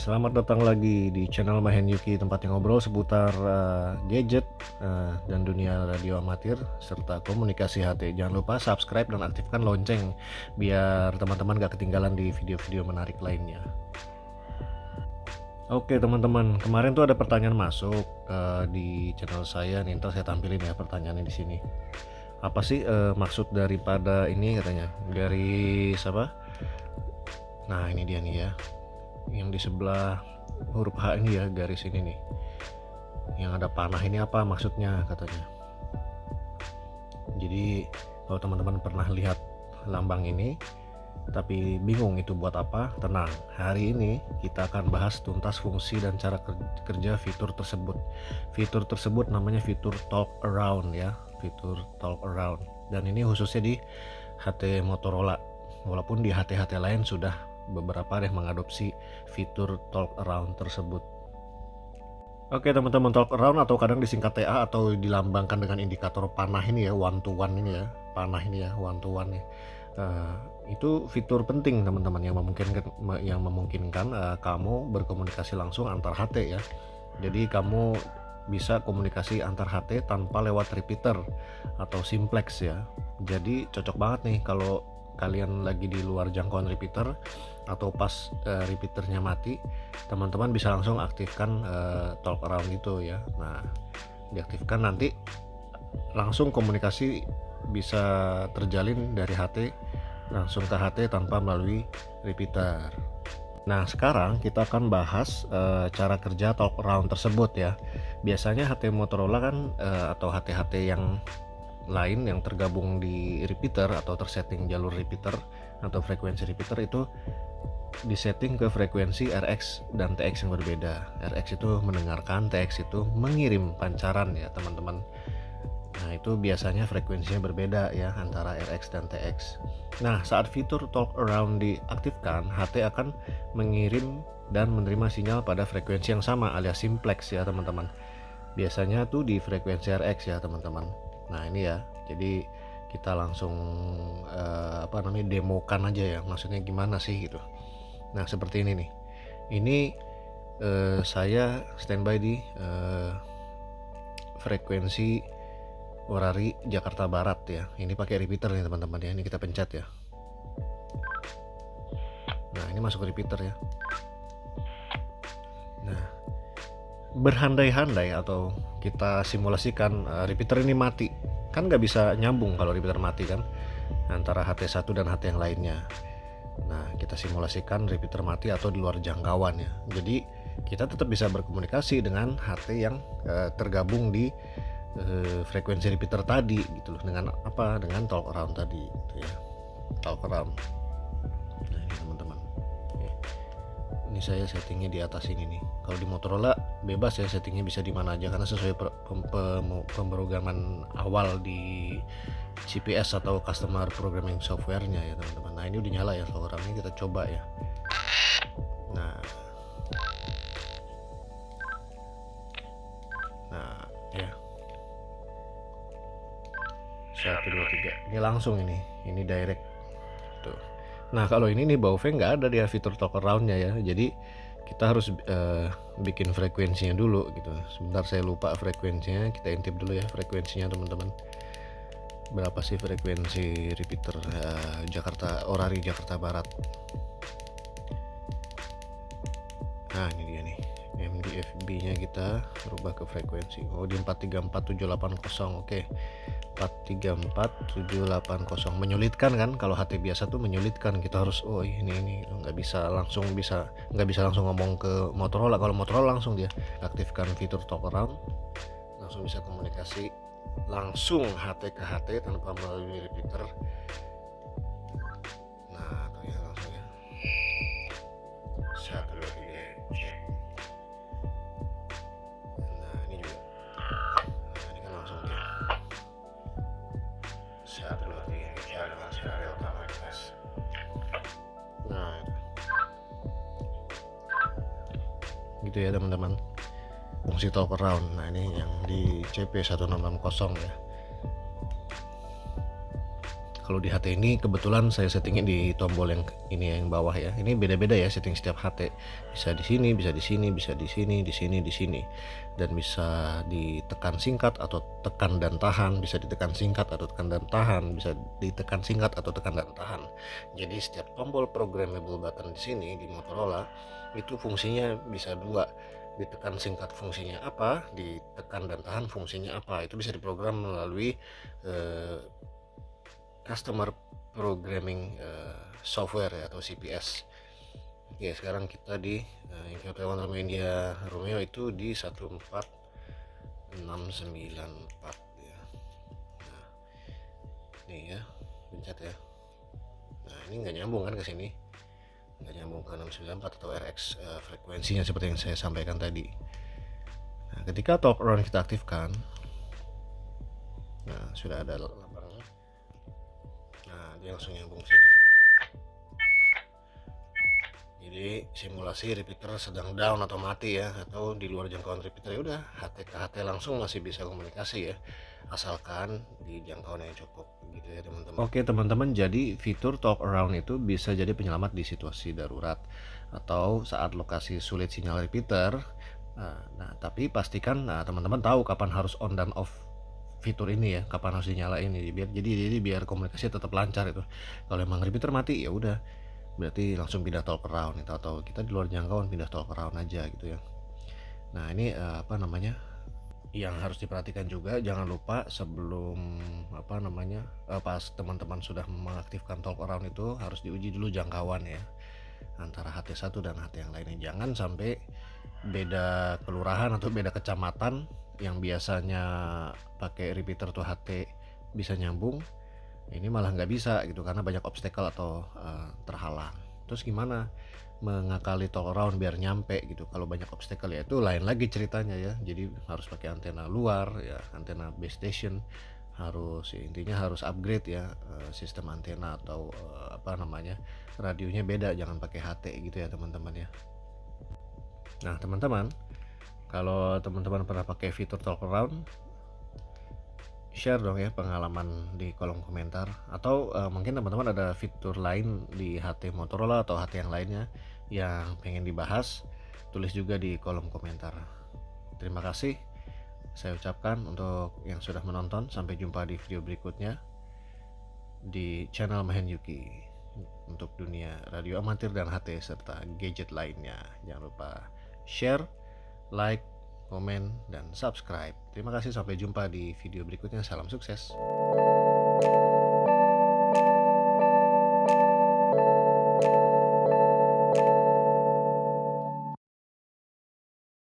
Selamat datang lagi di channel Mahen Yuki, tempat yang ngobrol seputar gadget dan dunia radio amatir serta komunikasi HT. Jangan lupa subscribe dan aktifkan lonceng biar teman-teman gak ketinggalan di video-video menarik lainnya. Oke teman-teman, kemarin tuh ada pertanyaan masuk di channel saya nih, ntar saya tampilin ya pertanyaannya di sini. Apa sih maksud daripada ini katanya? Garis apa? Nah ini dia nih ya, yang di sebelah huruf H ini ya, garis ini nih yang ada panah ini apa maksudnya katanya. Jadi kalau teman-teman pernah lihat lambang ini tapi bingung itu buat apa, tenang, hari ini kita akan bahas tuntas fungsi dan cara kerja fitur tersebut. Fitur tersebut namanya fitur talk around ya, fitur talk around, dan ini khususnya di HT Motorola, walaupun di HT-HT lain sudah beberapa yang mengadopsi fitur talk around tersebut. Oke teman-teman, talk around atau kadang disingkat TA atau dilambangkan dengan indikator panah ini ya, one to one ini ya, panah ini ya, one to one ya. Itu fitur penting teman-teman yang memungkinkan kamu berkomunikasi langsung antar HT ya. Jadi kamu bisa komunikasi antar HT tanpa lewat repeater atau simplex ya. Jadi cocok banget nih kalau kalian lagi di luar jangkauan repeater atau pas repeaternya mati, teman-teman bisa langsung aktifkan talk around gitu ya. Nah, diaktifkan nanti langsung komunikasi bisa terjalin dari HT langsung ke HT tanpa melalui repeater. Nah, sekarang kita akan bahas cara kerja talk around tersebut ya. Biasanya HT Motorola kan atau HT-HT yang lain yang tergabung di repeater atau tersetting jalur repeater atau frekuensi repeater itu disetting ke frekuensi RX dan TX yang berbeda. RX itu mendengarkan, TX itu mengirim pancaran ya teman-teman. Nah itu biasanya frekuensinya berbeda ya antara RX dan TX. Nah saat fitur talk around diaktifkan, HT akan mengirim dan menerima sinyal pada frekuensi yang sama alias simplex ya teman-teman. Biasanya tuh di frekuensi RX ya teman-teman. Nah ini ya, jadi kita langsung demokan aja ya, maksudnya gimana sih gitu. Nah seperti ini nih, ini saya standby di frekuensi Orari Jakarta Barat ya. Ini pakai repeater nih teman-teman ya, ini kita pencet ya. Nah ini masuk ke repeater ya. Nah berhandai-handai atau kita simulasikan repeater ini mati, kan nggak bisa nyambung kalau repeater mati kan antara HT1 dan HT yang lainnya. Nah kita simulasikan repeater mati atau di luar jangkauan ya, jadi kita tetap bisa berkomunikasi dengan HT yang tergabung di frekuensi repeater tadi gitu loh, dengan apa, dengan talk around tadi gitu ya, talk around. Nah ini teman-teman, ini saya settingnya di atas ini nih. Kalau di Motorola bebas ya, settingnya bisa di mana aja karena sesuai pemrograman awal di CPS atau Customer Programming Software-nya ya teman-teman. Nah ini udah nyala ya talk around-nya, kita coba ya. Nah ya 1 2 3 ini langsung ini direct tuh. Nah kalau ini nih Bauve nggak ada dia fitur talk around-nya ya, jadi kita harus bikin frekuensinya dulu gitu. Sebentar saya lupa frekuensinya, kita intip dulu ya frekuensinya teman-teman. Berapa sih frekuensi repeater Jakarta Orari Jakarta Barat? Nah ini dia nih, MDFB nya kita rubah ke frekuensi, oh di 434780. oke, 434780. menyulitkan kan, kalau HT biasa tuh menyulitkan, kita harus ini nggak bisa langsung ngomong ke Motorola. Kalau Motorola langsung dia aktifkan fitur talk around, langsung bisa komunikasi langsung HT ke HT tanpa melalui repeater. Nah tuh ya langsung ya 1 2 3 cek. Nah ini juga, nah ini kan langsung ya 1 2 3 bicara dengan serial utama kelas. Nah gitu ya teman-teman, fungsi talk around. Nah ini yang di CP1660 ya. Kalau di HT ini kebetulan saya settingin di tombol yang ini yang bawah ya. Ini beda-beda ya setting setiap HT. Bisa di sini, bisa di sini, bisa di sini, di sini, di sini. Dan bisa ditekan singkat atau tekan dan tahan, bisa ditekan singkat atau tekan dan tahan, bisa ditekan singkat atau tekan dan tahan. Jadi setiap tombol programmable button di sini di Motorola itu fungsinya bisa dua. Ditekan singkat fungsinya apa, ditekan dan tahan fungsinya apa. Itu bisa diprogram melalui customer programming software ya, atau CPS. Oke, sekarang kita di yang Taiwan Romeo itu di 14694 ya. Nah, ini ya, pencet ya. Nah, ini nggak nyambung kan ke sini, nggak nyambung ke 694 atau RX frekuensinya seperti yang saya sampaikan tadi. Nah, ketika talk around kita aktifkan, nah sudah ada lambangnya. Nah, dia langsung nyambung sini. Jadi simulasi repeater sedang down atau mati ya, atau di luar jangkauan repeater, ya udah HT ke HT langsung masih bisa komunikasi ya, asalkan di jangkauan yang cukup gitu ya teman-teman. Oke teman-teman, jadi fitur talk around itu bisa jadi penyelamat di situasi darurat atau saat lokasi sulit sinyal repeater. Nah tapi pastikan teman-teman tahu kapan harus on dan off fitur ini ya, kapan harus dinyalain ini jadi biar komunikasi tetap lancar itu. Kalau emang repeater mati ya udah berarti langsung pindah talk around itu, atau kita di luar jangkauan pindah talk around aja gitu ya. Nah ini apa namanya, yang harus diperhatikan juga, jangan lupa sebelum pas teman-teman sudah mengaktifkan talk around itu harus diuji dulu jangkauan ya antara HT1 dan HT yang lainnya. Jangan sampai beda kelurahan atau beda kecamatan yang biasanya pakai repeater tuh HT bisa nyambung, ini malah nggak bisa gitu karena banyak obstacle atau terhalang. Terus gimana mengakali talk around biar nyampe gitu kalau banyak obstacle? Ya itu lain lagi ceritanya ya, jadi harus pakai antena luar ya, antena base station, harus ya, intinya harus upgrade ya sistem antena atau radionya beda, jangan pakai HT gitu ya teman-teman ya. Nah teman-teman, kalau teman-teman pernah pakai fitur talk around, share dong ya pengalaman di kolom komentar, atau mungkin teman-teman ada fitur lain di HT Motorola atau HT yang lainnya yang pengen dibahas, tulis juga di kolom komentar. Terima kasih saya ucapkan untuk yang sudah menonton. Sampai jumpa di video berikutnya di channel Mahen Yuki untuk dunia radio amatir dan HT serta gadget lainnya. Jangan lupa share, like, komen, dan subscribe. Terima kasih, sampai jumpa di video berikutnya. Salam sukses.